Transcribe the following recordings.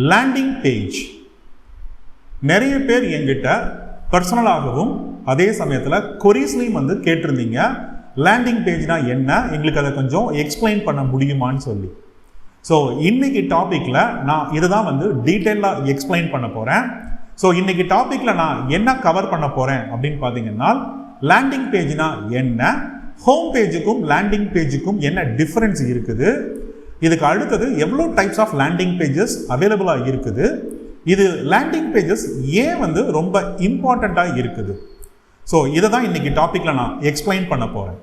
Landing page. நிறைய பேர் என்கிட்ட பர்சனலாகவும் அதே சமயத்தில் கொரீஸ்லையும் கேட்டிருந்தீங்க, லேண்டிங் பேஜ்னா என்ன, எங்களுக்கு அதை கொஞ்சம் எக்ஸ்பிளைன் பண்ண முடியுமான்னு சொல்லி. ஸோ இன்னைக்கு டாப்பிக்கில் நான் இதை தான் டீட்டெயிலாக எக்ஸ்பிளைன் பண்ண போகிறேன். ஸோ இன்னைக்கு டாப்பிக்கில் நான் என்ன கவர் பண்ண போகிறேன் அப்படின்னு பார்த்தீங்கன்னா, லேண்டிங் பேஜ்னா என்ன, ஹோம் பேஜுக்கும் லேண்டிங் பேஜுக்கும் என்ன டிஃப்ரென்ஸ் இருக்குது, இதுக்கு அடுத்தது எவ்வளோ டைப்ஸ் ஆஃப் லேண்டிங் பேஜஸ் அவைலபிளாக இருக்குது, இது லேண்டிங் பேஜஸ் ஏன் ரொம்ப இம்பார்ட்டண்ட்டாக இருக்குது. ஸோ இதை தான் இன்னைக்கு டாப்பிக்கில் நான் எக்ஸ்பிளைன் பண்ண போகிறேன்.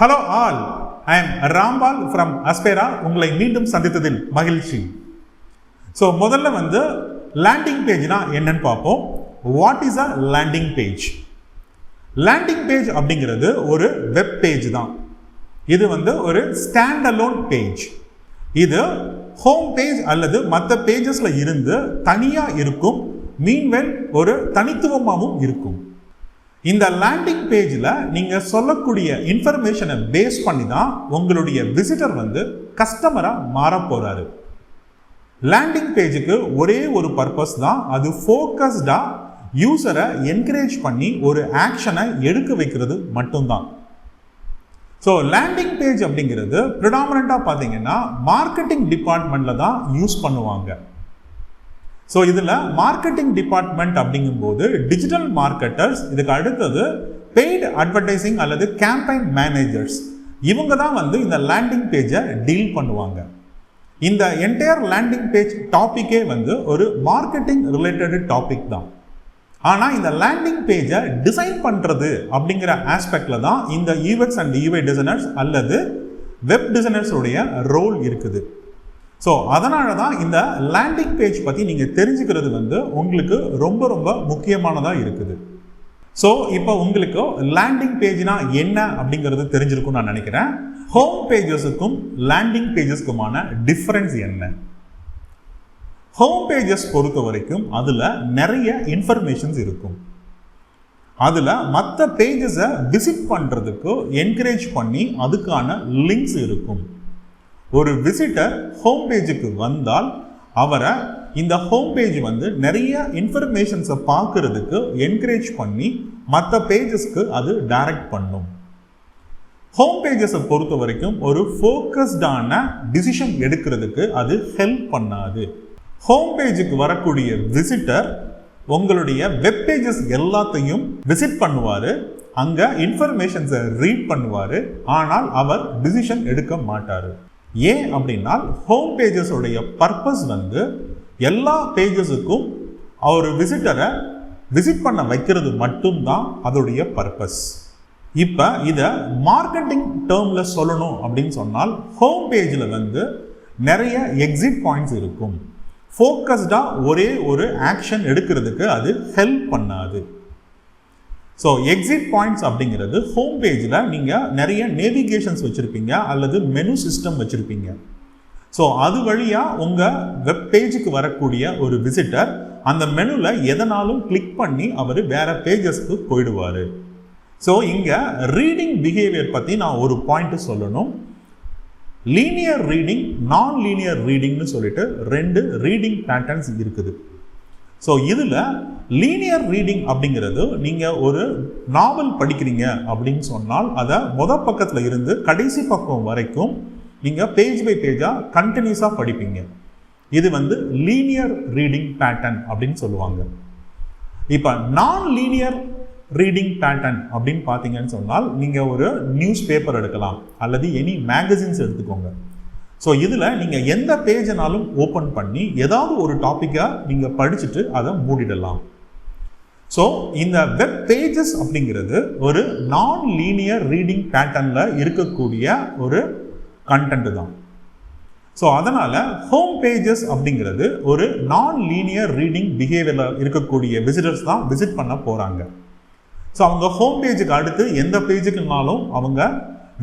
Hello all, I am Rampal from Aspera. உங்களை மீண்டும் சந்தித்ததில் மகிழ்ச்சி. ஸோ முதல்ல லேண்டிங் பேஜ்னா என்னன்னு பார்ப்போம். What is a landing page? Landing page அப்படிங்கிறது ஒரு வெப் பேஜ் தான். இது ஒரு ஸ்டாண்ட் அலோன் பேஜ். இது ஹோம் பேஜ் அல்லது மற்ற பேஜஸ்ல இருந்து தனியா இருக்கும், மீன்வெல் ஒரு தனித்துவமாகவும் இருக்கும். இந்த லேண்டிங் பேஜ்ல நீங்க சொல்லக்கூடிய இன்ஃபர்மேஷனை பேஸ் பண்ணி தான் உங்களுடைய விசிட்டர் கஸ்டமரா மாற போறாரு. லேண்டிங் பேஜுக்கு ஒரே ஒரு பர்பஸ் தான், அது ஃபோக்கஸ்டா யூசரை என்கரேஜ் பண்ணி ஒரு ஆக்ஷனை எடுக்க வைக்கிறது மட்டும்தான். ஸோ லேண்டிங் பேஜ் அப்படிங்கிறது ப்ரிடாமினண்டாக பார்த்தீங்கன்னா மார்க்கெட்டிங் டிபார்ட்மெண்ட்டில் தான் யூஸ் பண்ணுவாங்க. ஸோ இதில் மார்க்கெட்டிங் டிபார்ட்மெண்ட் அப்படிங்கும்போது டிஜிட்டல் மார்க்கெட்டர்ஸ், இதுக்கு அடுத்தது பெய்டு அட்வர்டைசிங் அல்லது கேம்பெயின் மேனேஜர்ஸ், இவங்க தான் இந்த லேண்டிங் பேஜை டீல் பண்ணுவாங்க. இந்த என்டையர் லேண்டிங் பேஜ் டாப்பிக்கே ஒரு மார்க்கெட்டிங் ரிலேட்டட் டாபிக் தான். ஆனால் இந்த லேண்டிங் பேஜை டிசைன் பண்ணுறது அப்படிங்கிற ஆஸ்பெக்டில் தான் இந்த யூஎக்ஸ் அண்ட் யூஐ டிசைனர்ஸ் அல்லது வெப் டிசைனர்ஸுடைய ரோல் இருக்குது. ஸோ அதனால தான் இந்த லேண்டிங் பேஜ் பற்றி நீங்கள் தெரிஞ்சுக்கிறது உங்களுக்கு ரொம்ப ரொம்ப முக்கியமானதாக இருக்குது. ஸோ இப்போ உங்களுக்கு லேண்டிங் பேஜ்னா என்ன அப்படிங்கிறது தெரிஞ்சிருக்கும்னு நான் நினைக்கிறேன். ஹோம் பேஜஸுக்கும் லேண்டிங் பேஜஸ்க்குமான டிஃப்ரென்ஸ் என்ன? ஹோம் பேஜஸ் பொறுத்த வரைக்கும் அதில் நிறைய இன்ஃபர்மேஷன்ஸ் இருக்கும். அதில் மற்ற பேஜஸை விசிட் பண்ணுறதுக்கு என்கரேஜ் பண்ணி அதுக்கான லிங்க்ஸ் இருக்கும். ஒரு விசிட்டர் ஹோம் பேஜுக்கு வந்தால் அவரை இந்த ஹோம் பேஜ் நிறைய இன்ஃபர்மேஷன்ஸை பார்க்கறதுக்கு என்கரேஜ் பண்ணி மற்ற பேஜஸ்க்கு அது டைரக்ட் பண்ணும். ஹோம் பேஜஸை பொறுத்த வரைக்கும் ஒரு ஃபோக்கஸ்டான டிசிஷன் எடுக்கிறதுக்கு அது ஹெல்ப் பண்ணாது. ஹோம் பேஜுக்கு வரக்கூடிய விசிட்டர் உங்களுடைய வெப் பேஜஸ் எல்லாத்தையும் விசிட் பண்ணுவார், அங்கே இன்ஃபர்மேஷன்ஸை ரீட் பண்ணுவார், ஆனால் அவர் டிசிஷன் எடுக்க மாட்டார். ஏன் அப்படின்னா ஹோம் பேஜஸோடைய பர்பஸ் எல்லா பேஜஸுக்கும் ஒரு விசிட்டரை விசிட் பண்ண வைக்கிறது மட்டும்தான் அதோடைய பர்பஸ். இப்போ இதை மார்க்கெட்டிங் டேர்மில் சொல்லணும் அப்படின்னு சொன்னால் ஹோம் பேஜில் நிறைய எக்ஸிட் பாயிண்ட்ஸ் இருக்கும். ஃபோக்கஸ்டாக ஒரே ஒரு ஆக்ஷன் எடுக்கிறதுக்கு அது ஹெல்ப் பண்ணாது. ஸோ எக்ஸிட் பாயிண்ட்ஸ் அப்படிங்கிறது ஹோம் பேஜில் நீங்கள் நிறைய நேவிகேஷன்ஸ் வச்சுருப்பீங்க அல்லது மெனு சிஸ்டம் வச்சுருப்பீங்க. ஸோ அது வழியாக உங்கள் வெப் பேஜுக்கு வரக்கூடிய ஒரு விசிட்டர் அந்த மெனுவில் எதனாலும் கிளிக் பண்ணி அவர் வேறு பேஜஸ்க்கு போயிடுவார். ஸோ இங்கே ரீடிங் பிஹேவியர் பற்றி நான் ஒரு பாயிண்ட் சொல்லணும். லீனியர் ரீடிங், நான் லீனியர் ரீடிங்னு சொல்லிட்டு ரெண்டு ரீடிங் பேட்டர்ன்ஸ் இருக்குது. ஸோ இதில் லீனியர் ரீடிங் அப்படிங்கிறது நீங்கள் ஒரு நாவல் படிக்கிறீங்க அப்படின்னு சொன்னால் அதை முதல் பக்கத்தில் இருந்து கடைசி பக்கம் வரைக்கும் நீங்கள் பேஜ் பை பேஜாக கண்டினியூஸாக படிப்பீங்க. இது லீனியர் ரீடிங் பேட்டர்ன் அப்படின்னு சொல்லுவாங்க. இப்போ நான் லீனியர் ரீடிங் பேட்டர்ன் அப்படின்னு பார்த்தீங்கன்னு சொன்னால் நீங்கள் ஒரு நியூஸ் பேப்பர் எடுக்கலாம் அல்லது எனி மேகசின்ஸ் எடுத்துக்கோங்க. ஸோ இதில் நீங்கள் எந்த பேஜனாலும் ஓப்பன் பண்ணி ஏதாவது ஒரு டாப்பிக்கை நீங்கள் படிச்சுட்டு அதை மூடிடலாம். ஸோ இந்த வெப் பேஜஸ் அப்படிங்கிறது ஒரு நான் லீனியர் ரீடிங் பேட்டர்னில் இருக்கக்கூடிய ஒரு கண்டென்ட் தான். ஸோ அதனால் ஹோம் பேஜஸ் அப்படிங்கிறது ஒரு நான் லீனியர் ரீடிங் பிஹேவியரில் இருக்கக்கூடிய விசிட்டர்ஸ் தான் விசிட் பண்ண போகிறாங்க. ஸோ அவங்க ஹோம் பேஜுக்கு அடுத்து எந்த பேஜுக்குனாலும் அவங்க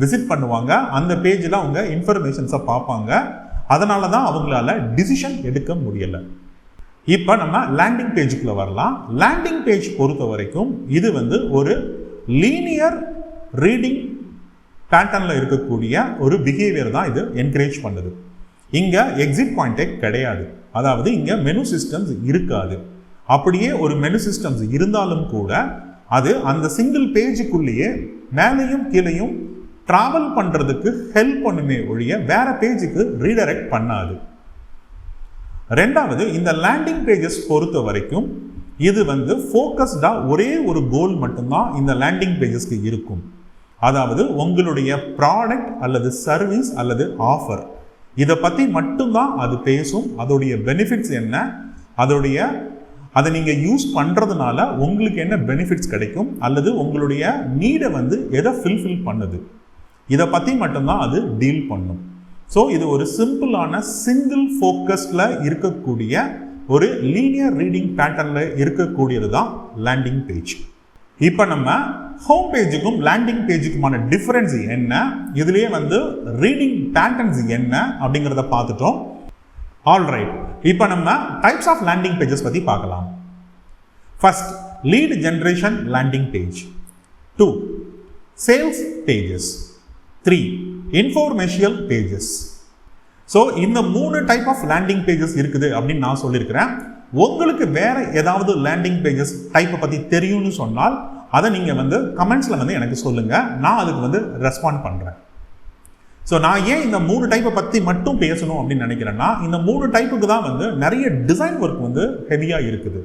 விசிட் பண்ணுவாங்க, அந்த பேஜில் அவங்க இன்ஃபர்மேஷன்ஸை பார்ப்பாங்க. அதனால தான் அவங்களால டிசிஷன் எடுக்க முடியலை. இப்போ நம்ம லேண்டிங் பேஜுக்குள்ள வரலாம். லேண்டிங் பேஜ் பொறுத்த வரைக்கும் இது ஒரு லீனியர் ரீடிங் பேட்டர்னில் இருக்கக்கூடிய ஒரு பிஹேவியர் தான் இது என்கரேஜ் பண்ணுது. இங்கே எக்ஸிட் பாயிண்டே கிடையாது, அதாவது இங்கே மெனு சிஸ்டம்ஸ் இருக்காது. அப்படியே ஒரு மெனு சிஸ்டம்ஸ் இருந்தாலும் கூட அது அந்த சிங்கிள் பேஜுக்குள்ளேயே மேலேயும் கீழேயும் ட்ராவல் பண்ணுறதுக்கு ஹெல்ப் பண்ணுமே ஒழிய வேற பேஜுக்கு ரீடைரக்ட் பண்ணாது. ரெண்டாவது, இந்த லேண்டிங் பேஜஸ் பொறுத்த வரைக்கும் இது ஃபோக்கஸ்டாக ஒரே ஒரு கோல் மட்டும்தான் இந்த லேண்டிங் பேஜஸ்க்கு இருக்கும். அதாவது உங்களுடைய ப்ராடக்ட் அல்லது சர்வீஸ் அல்லது ஆஃபர் இதை பற்றி மட்டும்தான் அது பேசும். அதோடைய பெனிஃபிட்ஸ் என்ன, அதை நீங்கள் யூஸ் பண்ணுறதுனால உங்களுக்கு என்ன பெனிஃபிட்ஸ் கிடைக்கும், அல்லது உங்களுடைய நீடை எதை ஃபில்ஃபில் பண்ணுது, இதை பற்றி மட்டும்தான் அது டீல் பண்ணும். ஸோ இது ஒரு சிம்பிளான சிங்கிள் ஃபோக்கஸில் இருக்கக்கூடிய ஒரு லீனியர் ரீடிங் பேட்டர்னில் இருக்கக்கூடியது தான் லேண்டிங் பேஜ். இப்போ நம்ம ஹோம் பேஜுக்கும் லேண்டிங் பேஜுக்குமான டிஃபரன்ஸ் என்ன, இதுலேயே ரீடிங் பேட்டர்ன்ஸ் என்ன அப்படிங்கிறத பார்த்துட்டோம். ஆல்ரைட், இப்போ நம்ம டைப்ஸ் ஆஃப் லேண்டிங் பேஜஸ் பற்றி பார்க்கலாம். First, lead generation landing page. 2, sales pages. 3, informational pages. So இந்த 3 டைப் ஆஃப் லேண்டிங் பேஜஸ் இருக்குது அப்படின்னு நான் சொல்லியிருக்கிறேன். உங்களுக்கு வேற ஏதாவது லேண்டிங் பேஜஸ் டைப்பை பற்றி தெரியும்னு சொன்னால் அதை நீங்கள் கமெண்ட்ஸில் எனக்கு சொல்லுங்கள், நான் அதுக்கு ரெஸ்பாண்ட் பண்ணுறேன். ஸோ நான் ஏன் இந்த 3 டைப்பை பற்றி மட்டும் பேசணும் அப்படின்னு நினைக்கிறேன்னா, இந்த 3 டைப்புக்கு தான் நிறைய டிசைன் ஒர்க் ஹெவியாக இருக்குது.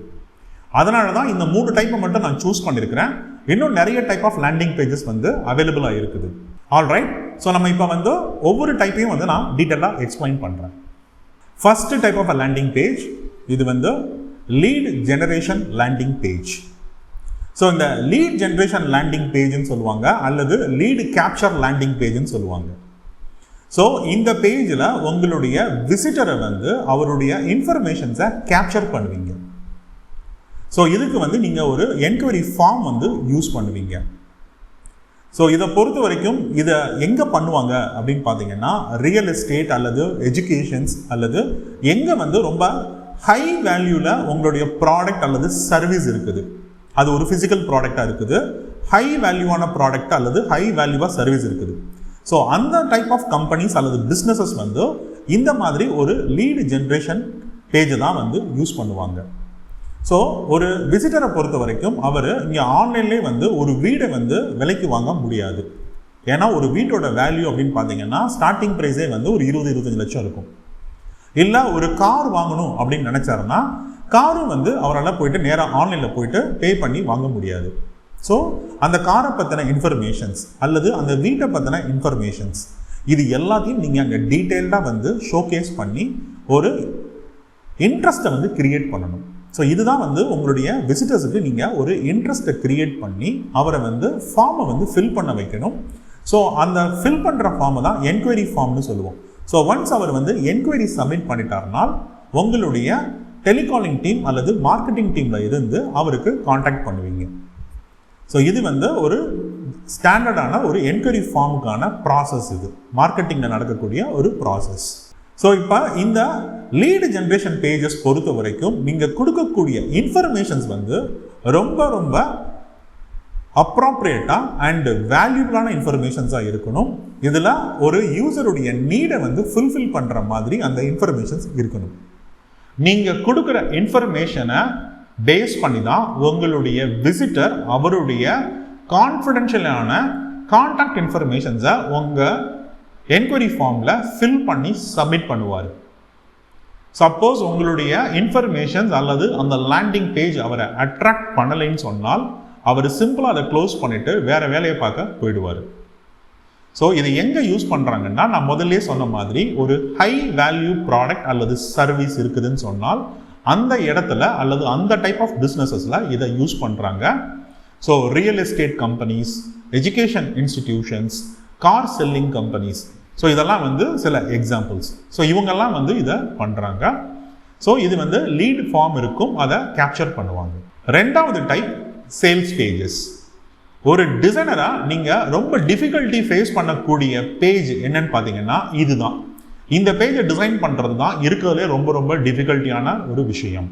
அதனால தான் இந்த 3 டைப்பை மட்டும் நான் சூஸ் பண்ணியிருக்கிறேன். இன்னும் நிறைய டைப் ஆஃப் லேண்டிங் பேஜஸ் அவைலபிளாக இருக்குது. ஆல்ரைட், ஸோ நம்ம இப்போ ஒவ்வொரு டைப்பையும் நான் டீட்டெயிலாக எக்ஸ்பிளைன் பண்ணுறேன். First type of landing page இது lead generation landing page. So இந்த லீட் ஜெனரேஷன் லேண்டிங் பேஜ்னு சொல்லுவாங்க, அல்லது லீட் கேப்சர் லேண்டிங் பேஜ்னு சொல்லுவாங்க. ஸோ இந்த பேஜில் உங்களுடைய விசிட்டரை அவருடைய இன்ஃபர்மேஷன்ஸை கேப்சர் பண்ணுவீங்க. ஸோ இதுக்கு நீங்கள் ஒரு என்கொயரி ஃபார்ம் யூஸ் பண்ணுவீங்க. ஸோ இதை பொறுத்த வரைக்கும் இதை எங்கே பண்ணுவாங்க அப்படின்னு பார்த்தீங்கன்னா, ரியல் எஸ்டேட் அல்லது எஜுகேஷன்ஸ் அல்லது எங்கே ரொம்ப ஹை வேல்யூவில் உங்களுடைய ப்ராடக்ட் அல்லது சர்வீஸ் இருக்குது, அது ஒரு ஃபிசிக்கல் ப்ராடக்டாக இருக்குது, ஹை வேல்யூவான ப்ராடக்ட் அல்லது ஹை வேல்யூவாக சர்வீஸ் இருக்குது. ஸோ அந்த டைப் ஆஃப் கம்பெனிஸ் அல்லது பிஸ்னஸஸ் இந்த மாதிரி ஒரு லீடு ஜென்ரேஷன் பேஜை தான் யூஸ் பண்ணுவாங்க. ஸோ ஒரு விசிட்டரை பொறுத்த வரைக்கும் அவர் இங்கே ஆன்லைன்லேயே ஒரு வீடை விலைக்கு வாங்க முடியாது. ஏன்னா ஒரு வீட்டோட வேல்யூ அப்படின்னு பார்த்தீங்கன்னா ஸ்டார்டிங் ப்ரைஸே ஒரு 20-25 லட்சம் இருக்கும். இல்லை ஒரு கார் வாங்கணும் அப்படின்னு நினச்சாருன்னா காரும் அவரால் போயிட்டு நேராக ஆன்லைனில் போயிட்டு பே பண்ணி வாங்க முடியாது. ஸோ அந்த காரை பற்றின இன்ஃபர்மேஷன்ஸ் அல்லது அந்த வீட்டை பற்றின இன்ஃபர்மேஷன்ஸ் இது எல்லாத்தையும் நீங்கள் அங்கே டீட்டெயில்டாக ஷோகேஸ் பண்ணி ஒரு இன்ட்ரெஸ்ட்டை கிரியேட் பண்ணணும். ஸோ இதுதான் உங்களுடைய விசிட்டர்ஸுக்கு நீங்கள் ஒரு இன்ட்ரெஸ்ட்டை கிரியேட் பண்ணி அவரை ஃபார்மை ஃபில் பண்ண வைக்கணும். ஸோ அந்த ஃபில் பண்ணுற ஃபார்மை தான் என்கொயரி ஃபார்ம்னு சொல்லுவோம். ஸோ ஒன்ஸ் அவர் என்கொயரி சப்மிட் பண்ணிட்டார்னால் உங்களுடைய டெலிகாலிங் டீம் அல்லது மார்க்கெட்டிங் டீமில் இருந்து அவருக்கு காண்டாக்ட் பண்ணுவீங்க. ஸோ இது ஒரு ஸ்டாண்டர்டான ஒரு என்கொயரி ஃபார்முக்கான ப்ராசஸ், இது மார்க்கெட்டிங்கில் நடக்கக்கூடிய ஒரு ப்ராசஸ். ஸோ இப்போ இந்த லீடு ஜென்ரேஷன் பேஜஸ் பொறுத்த வரைக்கும் நீங்கள் கொடுக்கக்கூடிய இன்ஃபர்மேஷன்ஸ் ரொம்ப ரொம்ப அப்ராப்ரியேட்டாக அண்ட் வேல்யூபிளான இன்ஃபர்மேஷன்ஸாக இருக்கணும். இதில் ஒரு யூசருடைய நீடை ஃபுல்ஃபில் பண்ணுற மாதிரி அந்த இன்ஃபர்மேஷன்ஸ் இருக்கணும். நீங்கள் கொடுக்குற இன்ஃபர்மேஷனை பேஸ் பண்ணி தான் உங்களுடைய விசிட்டர் அவருடைய கான்ஃபிடென்ஷியலான கான்டாக்ட் இன்ஃபர்மேஷன்ஸை உங்கள் என்கொயரி ஃபார்மில் ஃபில் பண்ணி சப்மிட் பண்ணுவார். சப்போஸ் உங்களுடைய இன்ஃபர்மேஷன்ஸ் அல்லது அந்த லேண்டிங் பேஜ் அவரை அட்ராக்ட் பண்ணலைன்னு சொன்னால் அவர் சிம்பிளாக அதை க்ளோஸ் பண்ணிவிட்டு வேறு வேலையை பார்க்க போயிடுவார். ஸோ இது எங்கே யூஸ் பண்ணுறாங்கன்னா, நான் முதல்ல சொன்ன மாதிரி ஒரு ஹை வேல்யூ ப்ராடக்ட் அல்லது சர்வீஸ் இருக்குதுன்னு சொன்னால் அந்த இடத்துல அல்லது அந்த டைப் ஆஃப் பிஸ்னஸஸில் இதை யூஸ் பண்ணுறாங்க. So real estate companies, education institutions, car selling companies, so இதெல்லாம் சில எக்ஸாம்பிள்ஸ். ஸோ இவங்கெல்லாம் இதை பண்ணுறாங்க. ஸோ இது லீட் ஃபார்ம் இருக்கும், அதை கேப்சர் பண்ணுவாங்க. ரெண்டாவது டைப் சேல்ஸ் பேஜஸ். ஒரு டிசைனராக நீங்கள் ரொம்ப டிஃபிகல்ட்டி ஃபேஸ் பண்ணக்கூடிய பேஜ் என்னன்னு பார்த்தீங்கன்னா இதுதான். இந்த பேஜை டிசைன் பண்ணுறது தான் இருக்கிறதுலே ரொம்ப ரொம்ப டிஃபிகல்ட்டியான ஒரு விஷயம்.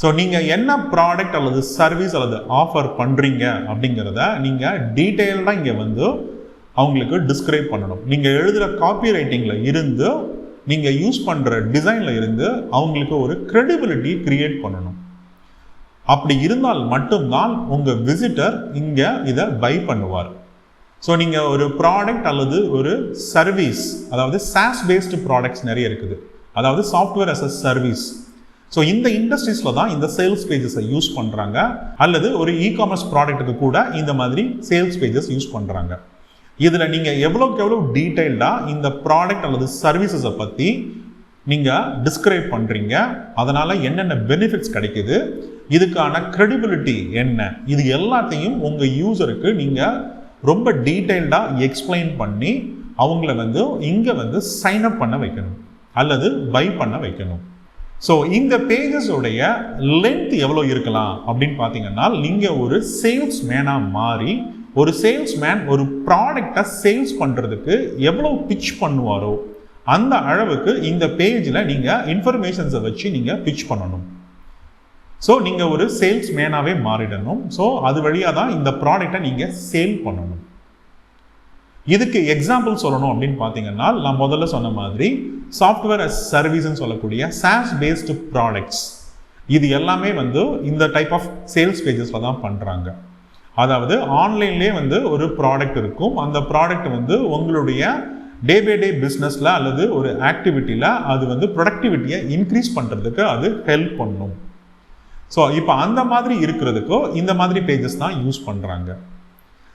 ஸோ நீங்கள் என்ன ப்ராடக்ட் அல்லது சர்வீஸ் அல்லது ஆஃபர் பண்ணுறீங்க அப்படிங்கிறத நீங்கள் டீட்டெயில்டாக இங்கே அவங்களுக்கு டிஸ்கிரைப் பண்ணணும். நீங்கள் எழுதுகிற காப்பி ரைட்டிங்கில் இருந்து நீங்கள் யூஸ் பண்ணுற டிசைனில் இருந்து அவங்களுக்கு ஒரு கிரெடிபிலிட்டி கிரியேட் பண்ணணும். அப்படி இருந்தால் மட்டும்தான் உங்கள் விசிட்டர் இங்கே இதை பை பண்ணுவார். ஸோ நீங்கள் ஒரு ப்ராடக்ட் அல்லது ஒரு சர்வீஸ், அதாவது SaaS பேஸ்டு ப்ராடக்ட்ஸ் நிறைய இருக்குது, அதாவது software as a service. So இந்த இண்டஸ்ட்ரீஸில் தான் இந்த சேல்ஸ் பேஜஸை யூஸ் பண்ணுறாங்க, அல்லது ஒரு இ-காமர்ஸ் ப்ராடக்ட்டுக்கு கூட இந்த மாதிரி சேல்ஸ் பேஜஸ் யூஸ் பண்ணுறாங்க. இதில் நீங்கள் எவ்வளோக்கு எவ்வளோ டீட்டெயில்டாக இந்த ப்ராடக்ட் அல்லது சர்வீசஸை பற்றி நீங்கள் டிஸ்கிரைப் பண்ணுறீங்க, அதனால் என்னென்ன பெனிஃபிட்ஸ் கிடைக்குது, இதுக்கான கிரெடிபிலிட்டி என்ன, இது எல்லாத்தையும் உங்கள் யூசருக்கு நீங்கள் ரொம்ப டீட்டெயில்டாக எக்ஸ்பிளைன் பண்ணி அவங்கள இங்கே சைன் அப் பண்ண வைக்கணும் அல்லது பை பண்ண வைக்கணும். ஸோ இந்த பேஜஸோடைய லென்த் எவ்வளோ இருக்கலாம் அப்படின்னு பார்த்தீங்கன்னா, நீங்கள் ஒரு சேல்ஸ் மேனாக மாறி ஒரு சேல்ஸ்மேன் ஒரு ப்ராடக்டை சேல்ஸ் பண்ணுறதுக்கு எவ்வளோ பிச் பண்ணுவாரோ அந்த அளவுக்கு இந்த பேஜில் நீங்கள் இன்ஃபர்மேஷன்ஸை வச்சு நீங்கள் பிச் பண்ணணும். ஸோ நீங்கள் ஒரு சேல்ஸ் மேனாகவே மாறிடணும். ஸோ அது வழியாக தான் இந்த ப்ராடக்டை நீங்கள் சேல் பண்ணணும். இதுக்கு எக்ஸாம்பிள் சொல்லணும் அப்படின்னு பார்த்தீங்கன்னா, நான் முதல்ல சொன்ன மாதிரி சாஃப்ட்வேர் அஸ் சர்வீஸ்ன்னு சொல்லக்கூடிய SaaS பேஸ்டு ப்ராடக்ட்ஸ், இது எல்லாமே இந்த டைப் ஆஃப் சேல்ஸ் பேஜஸில் தான் பண்ணுறாங்க. அதாவது ஆன்லைன்லேயே ஒரு ப்ராடக்ட் இருக்கும், அந்த ப்ராடக்ட் உங்களுடைய டே பை டே பிஸ்னஸில் அல்லது ஒரு ஆக்டிவிட்டியில் அது ப்ரொடக்டிவிட்டியை இன்க்ரீஸ் பண்ணுறதுக்கு அது ஹெல்ப் பண்ணும். ஸோ இப்போ அந்த மாதிரி இருக்கிறதுக்கோ இந்த மாதிரி பேஜஸ் தான் யூஸ் பண்ணுறாங்க.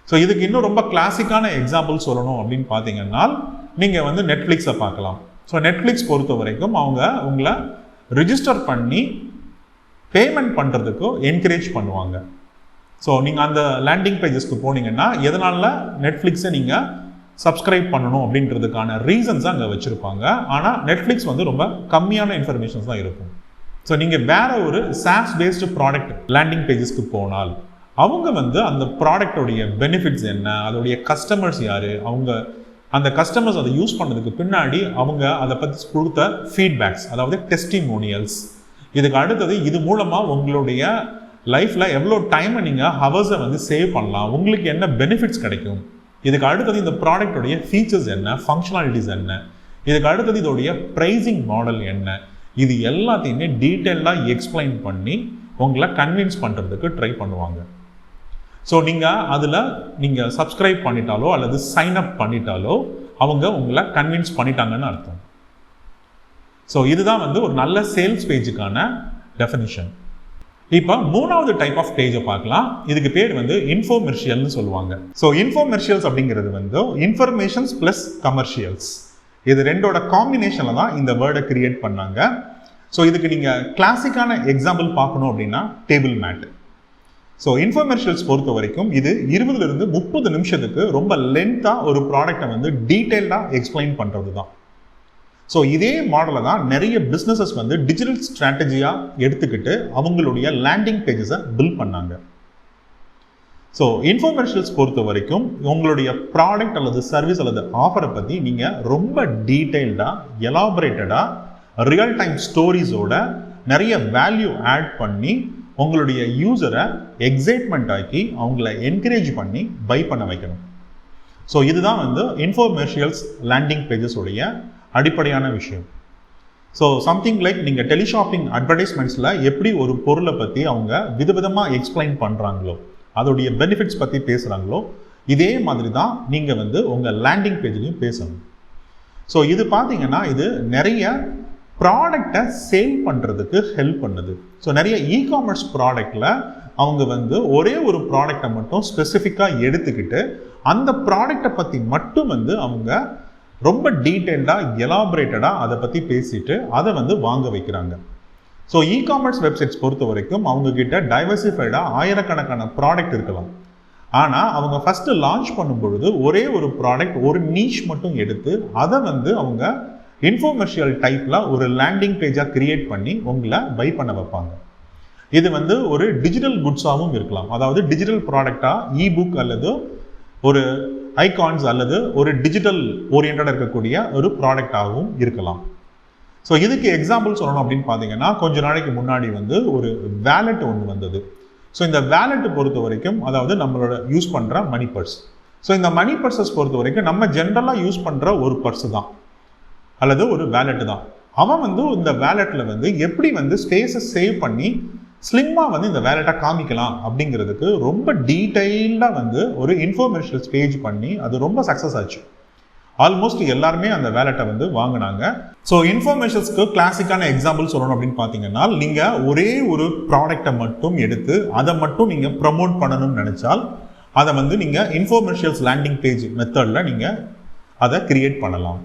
ஸோ இதுக்கு இன்னும் ரொம்ப கிளாசிக்கான எக்ஸாம்பிள் சொல்லணும் அப்படின்னு பார்த்தீங்கன்னா, நீங்கள் நெட்ஃப்ளிக்ஸை பார்க்கலாம். ஸோ நெட்ஃப்ளிக்ஸ் பொறுத்த வரைக்கும் அவங்க உங்களை ரிஜிஸ்டர் பண்ணி பேமெண்ட் பண்ணுறதுக்கு என்கரேஜ் பண்ணுவாங்க. ஸோ நீங்கள் அந்த லேண்டிங் பேஜஸ்க்கு போனீங்கன்னா எதனால நெட்ஃப்ளிக்ஸை நீங்கள் சப்ஸ்கிரைப் பண்ணணும் அப்படின்றதுக்கான ரீசன்ஸை அங்கே வச்சுருப்பாங்க. ஆனால் நெட்ஃப்ளிக்ஸ் ரொம்ப கம்மியான இன்ஃபர்மேஷன்ஸ் தான் இருக்கும். ஸோ நீங்கள் வேற ஒரு SaaS பேஸ்டு ப்ராடக்ட் லேண்டிங் பேஜஸ்க்கு போனால் அவங்க அந்த ப்ராடக்டோடைய பெனிஃபிட்ஸ் என்ன, அதோடைய கஸ்டமர்ஸ் யார், அவங்க அந்த கஸ்டமர்ஸ் அதை யூஸ் பண்ணதுக்கு பின்னாடி அவங்க அதை பற்றி கொடுத்த ஃபீட்பேக்ஸ், அதாவது டெஸ்டிமோனியல்ஸ், இதுக்கு அடுத்தது இது மூலமாக உங்களுடைய லைஃப்பில் எவ்வளோ டைமை நீங்கள் ஹவர்ஸை சேவ் பண்ணலாம், உங்களுக்கு என்ன பெனிஃபிட்ஸ் கிடைக்கும், இதுக்கு அடுத்தது இந்த ப்ராடக்டோடைய ஃபீச்சர்ஸ் என்ன, ஃபங்க்ஷனாலிட்டிஸ் என்ன, இதுக்கு அடுத்தது இதோடைய ப்ரைஸிங் மாடல் என்ன, இது எல்லாத்தையுமே டீட்டெயிலாக எக்ஸ்பிளைன் பண்ணி உங்களை கன்வின்ஸ் பண்ணுறதுக்கு ட்ரை பண்ணுவாங்க. ஸோ நீங்கள் சப்ஸ்கிரைப் பண்ணிட்டாலோ அல்லது சைன் அப் பண்ணிட்டாலோ அவங்க உங்களை கன்வின்ஸ் பண்ணிட்டாங்கன்னு அர்த்தம். ஸோ இதுதான் ஒரு நல்ல சேல்ஸ் பேஜுக்கான டெஃபினிஷன். இப்போ மூணாவது டைப் ஆஃப் பேஜை பார்க்கலாம். இதுக்கு பேர் இன்ஃபோமெர்ஷியல்னு சொல்லுவாங்க. ஸோ இன்ஃபோமெர்ஷியல்ஸ் அப்படிங்கிறது இன்ஃபர்மேஷன்ஸ் ப்ளஸ் கமர்ஷியல்ஸ், இது ரெண்டோட காம்பினேஷனில் தான் இந்த வேர்டை கிரியேட் பண்ணாங்க. ஸோ இதுக்கு நீங்கள் கிளாசிக்கான எக்ஸாம்பிள் பார்க்கணும் அப்படின்னா டேபிள் மேட். ஸோ இன்ஃபோமெர்ஷியல்ஸ் பொறுத்த வரைக்கும் இது 20 to 30 நிமிஷத்துக்கு ரொம்ப லென்த்தாக ஒரு ப்ராடக்டை டீட்டெயில்டாக எக்ஸ்பிளைன் பண்ணுறது தான். ஸோ இதே மாடலை தான் நிறைய பிஸ்னஸஸ் டிஜிட்டல் ஸ்ட்ராட்டஜியாக எடுத்துக்கிட்டு அவங்களுடைய லேண்டிங் பேஜஸை பில்ட் பண்ணாங்க. ஸோ இன்ஃபோமெர்ஷியல்ஸ் பொறுத்த வரைக்கும் உங்களுடைய ப்ராடக்ட் அல்லது சர்வீஸ் அல்லது ஆஃபரை பற்றி நீங்கள் ரொம்ப டீட்டெயில்டாக எலாபரேட்டடாக ரியல் டைம் ஸ்டோரிஸோட நிறைய வேல்யூ ஆட் பண்ணி உங்களுடைய யூசரை எக்ஸைட்மெண்ட் ஆக்கி அவங்கள என்கரேஜ் பண்ணி பை பண்ண வைக்கணும். ஸோ இதுதான் இன்ஃபோமெர்ஷியல்ஸ் லேண்டிங் பேஜஸோடைய அடிப்படையான விஷயம். ஸோ சம்திங் லைக் நீங்கள் டெலிஷாப்பிங் அட்வர்டைஸ்மெண்ட்ஸில் எப்படி ஒரு பொருளை பற்றி அவங்க விதவிதமாக எக்ஸ்பிளைன் பண்ணுறாங்களோ, அதோடைய பெனிஃபிட்ஸ் பற்றி பேசுகிறாங்களோ, இதே மாதிரி தான் நீங்கள் உங்கள் லேண்டிங் பேஜ்லையும் பேசணும். ஸோ இது பார்த்தீங்கன்னா இது நிறைய ப்ராடக்டை சேல் பண்ணுறதுக்கு ஹெல்ப் பண்ணுது. ஸோ நிறைய இ-காமர்ஸ் ப்ராடக்டில் அவங்க ஒரே ஒரு ப்ராடக்டை மட்டும் ஸ்பெசிஃபிக்காக எடுத்துக்கிட்டு அந்த ப்ராடக்டை பற்றி மட்டும் அவங்க ரொம்ப டீட்டெயில்டாக எலாபரேட்டடாக அதை பற்றி பேசிட்டு அதை வாங்க வைக்கிறாங்க. ஸோ இ-காமர்ஸ் வெப்சைட்ஸ் பொறுத்த வரைக்கும் அவங்கக்கிட்ட டைவர்சிஃபைடாக ஆயிரக்கணக்கான ப்ராடக்ட் இருக்கலாம். ஆனால் அவங்க ஃபஸ்ட்டு லான்ச் பண்ணும் பொழுது ஒரே ஒரு ப்ராடக்ட் ஒரு நீஷ் மட்டும் எடுத்து அதை அவங்க இன்ஃபோமெர்ஷியல் டைப்பில் ஒரு லேண்டிங் பேஜாக கிரியேட் பண்ணி உங்களை பை பண்ண வைப்பாங்க. இது ஒரு டிஜிட்டல் குட்ஸாகவும் இருக்கலாம், அதாவது டிஜிட்டல் ப்ராடக்டாக இ-புக் அல்லது ஒரு ஐகான்ஸ் அல்லது ஒரு டிஜிட்டல் ஓரியன்டாக இருக்கக்கூடிய ஒரு ப்ராடக்டாகவும் இருக்கலாம். ஸோ இதுக்கு எக்ஸாம்பிள் சொல்லணும் அப்படின்னு பார்த்தீங்கன்னா, கொஞ்ச நாளைக்கு முன்னாடி ஒரு வேலெட் ஒன்று வந்தது. ஸோ இந்த வேலெட் பொறுத்த வரைக்கும் அதாவது நம்மளோட யூஸ் பண்ணுற மணி பர்ஸ். ஸோ இந்த மணி பர்சஸ் பொறுத்த வரைக்கும் நம்ம ஜென்ரலாக யூஸ் பண்ணுற ஒரு பர்ஸு தான் அல்லது ஒரு வேலெட்டு தான். அவன் வந்து இந்த வேலெட்டில் வந்து எப்படி வந்து ஸ்பேஸை சேவ் பண்ணி ஸ்லிம்மாக வந்து இந்த வேலெட்டை காமிக்கலாம் அப்படிங்கிறதுக்கு ரொம்ப டீட்டெயில்டாக வந்து ஒரு இன்ஃபர்மேஷனல் பேஜ் பண்ணி அது ரொம்ப சக்ஸஸ் ஆச்சு. ஆல்மோஸ்ட் எல்லாருமே அந்த வேலெட்டை வந்து வாங்கினாங்க. ஸோ இன்ஃபர்மேஷன்ஸ்க்கு கிளாசிக்கான எக்ஸாம்பிள் சொல்லணும் அப்படின்னு பார்த்தீங்கன்னா, நீங்கள் ஒரே ஒரு ப்ராடக்டை மட்டும் எடுத்து அதை மட்டும் நீங்கள் ப்ரமோட் பண்ணணும்னு நினச்சால் அதை வந்து நீங்கள் இன்ஃபர்மேஷன்ஸ் லேண்டிங் பேஜ் மெத்தடில் நீங்கள் அதை கிரியேட் பண்ணலாம்.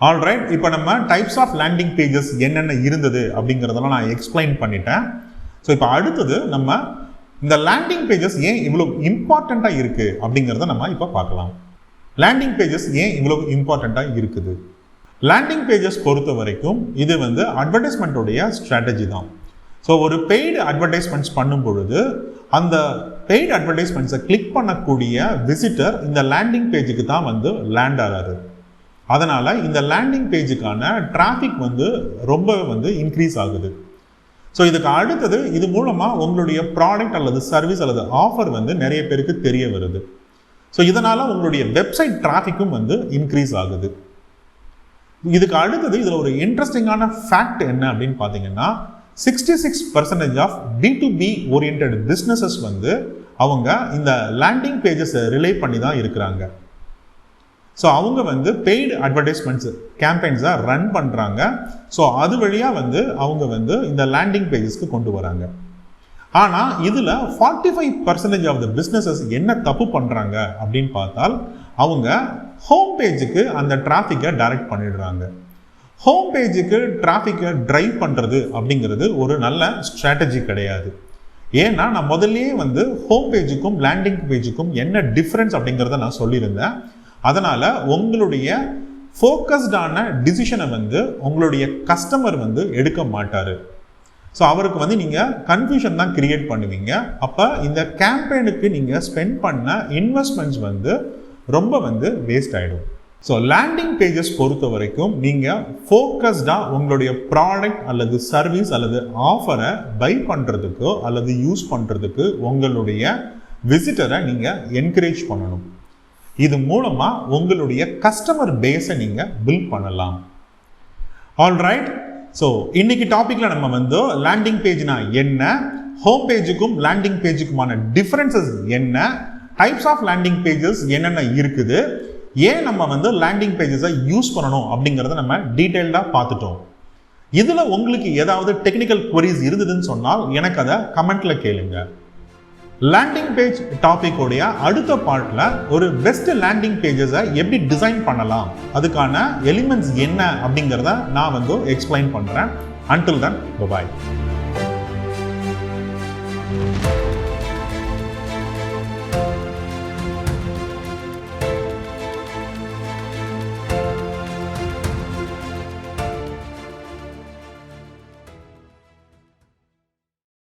ஆல்ரைட், இப்போ நம்ம டைப்ஸ் ஆஃப் லேண்டிங் பேஜஸ் என்னென்ன இருந்தது அப்படிங்கிறதெல்லாம் நான் எக்ஸ்பிளைன் பண்ணிட்டேன். ஸோ இப்போ அடுத்தது நம்ம இந்த லேண்டிங் பேஜஸ் ஏன் இவ்வளோ இம்பார்ட்டண்ட்டாக இருக்குது அப்படிங்கிறத நம்ம இப்போ பார்க்கலாம். லேண்டிங் பேஜஸ் ஏன் இவ்வளோ இம்பார்ட்டண்ட்டாக இருக்குது? லேண்டிங் பேஜஸ் பொறுத்த வரைக்கும் இது வந்து அட்வர்டைஸ்மெண்ட்டோடைய ஸ்ட்ராட்டஜி தான். ஸோ ஒரு பெய்டு அட்வர்டைஸ்மெண்ட்ஸ் பண்ணும் பொழுது அந்த பெய்டு அட்வர்டைஸ்மெண்ட்ஸை கிளிக் பண்ணக்கூடிய விசிட்டர் இந்த லேண்டிங் பேஜுக்கு தான் வந்து லேண்ட் ஆகிறாரு. அதனால் இந்த லேண்டிங் பேஜுக்கான டிராஃபிக் வந்து ரொம்ப வந்து இன்க்ரீஸ் ஆகுது. ஸோ இதுக்கு அடுத்தது இது மூலமாக உங்களுடைய ப்ராடக்ட் அல்லது சர்வீஸ் அல்லது ஆஃபர் வந்து நிறைய பேருக்கு தெரிய வருது. ஸோ இதனால் உங்களுடைய வெப்சைட் டிராஃபிக்கும் வந்து இன்க்ரீஸ் ஆகுது. இதுக்கு அடுத்தது இதில் ஒரு இன்ட்ரெஸ்டிங்கான ஃபேக்ட் என்ன அப்படின்னு பார்த்தீங்கன்னா, 66% ஆஃப் B2B ஓரியன்ட் பிஸ்னஸஸ் வந்து அவங்க இந்த லேண்டிங் பேஜஸை ரிலே பண்ணி தான் இருக்கிறாங்க. ஸோ அவங்க வந்து பெய்டு அட்வர்டைஸ்மெண்ட்ஸ் கேம்பெயின்ஸை ரன் பண்ணுறாங்க. ஸோ அது வழியாக வந்து அவங்க வந்து இந்த லேண்டிங் பேஜஸ்க்கு கொண்டு வராங்க. ஆனால் இதில் 45% ஆஃப் த பிஸ்னஸஸ் என்ன தப்பு பண்ணுறாங்க அப்படின்னு பார்த்தால், அவங்க ஹோம் பேஜுக்கு அந்த டிராஃபிக்கை டைரக்ட் பண்ணிடுறாங்க. ஹோம் பேஜுக்கு டிராஃபிக்கை ட்ரைவ் பண்ணுறது அப்படிங்கிறது ஒரு நல்ல ஸ்ட்ராட்டஜி கிடையாது. ஏன்னா நான் முதல்லயே வந்து ஹோம் பேஜுக்கும் லேண்டிங் பேஜுக்கும் என்ன டிஃப்ரென்ஸ் அப்படிங்கிறத நான் சொல்லியிருந்தேன். அதனால் உங்களுடைய ஃபோக்கஸ்டான டிசிஷனை வந்து உங்களுடைய கஸ்டமர் வந்து எடுக்க மாட்டார். ஸோ அவருக்கு வந்து நீங்கள் கன்ஃபியூஷன் தான் கிரியேட் பண்ணுவீங்க. அப்போ இந்த கேம்பெயினுக்கு நீங்கள் ஸ்பெண்ட் பண்ண இன்வெஸ்ட்மெண்ட்ஸ் வந்து ரொம்ப வந்து வேஸ்ட் ஆகிடும். ஸோ லேண்டிங் பேஜஸ் பொறுத்த வரைக்கும் நீங்கள் ஃபோக்கஸ்டாக உங்களுடைய ப்ராடக்ட் அல்லது சர்வீஸ் அல்லது ஆஃபரை பை பண்ணுறதுக்கோ அல்லது யூஸ் பண்ணுறதுக்கு உங்களுடைய விசிட்டரை நீங்கள் என்கரேஜ் பண்ணணும். இது மூலமாக உங்களுடைய கஸ்டமர் பேஸை நீங்கள் பில்ட் பண்ணலாம். ஆல்ரைட், ஸோ இன்னைக்கு டாப்பிக்கில் நம்ம வந்து லேண்டிங் பேஜ்னா என்ன, ஹோம் பேஜுக்கும் லேண்டிங் பேஜுக்குமான டிஃப்ரென்சஸ் என்ன, டைப்ஸ் ஆஃப் லேண்டிங் பேஜஸ் என்னென்ன இருக்குது, ஏன் நம்ம வந்து லேண்டிங் பேஜஸை யூஸ் பண்ணணும் அப்படிங்கிறத நம்ம டீட்டெயில்டாக பார்த்துட்டோம். இதில் உங்களுக்கு ஏதாவது டெக்னிக்கல் குவரிஸ் இருந்ததுன்னு சொன்னால் எனக்கு அதை கமெண்ட்டில் கேளுங்க. லேண்டிங் பேஜ் டாபிக்கோடைய அடுத்த பார்ட்டில் ஒரு பெஸ்ட் லேண்டிங் பேஜஸை எப்படி டிசைன் பண்ணலாம், அதுக்கான எலிமெண்ட்ஸ் என்ன அப்படிங்கிறத நான் வந்து எக்ஸ்பிளைன் பண்ணுறேன். Until then, bye-bye.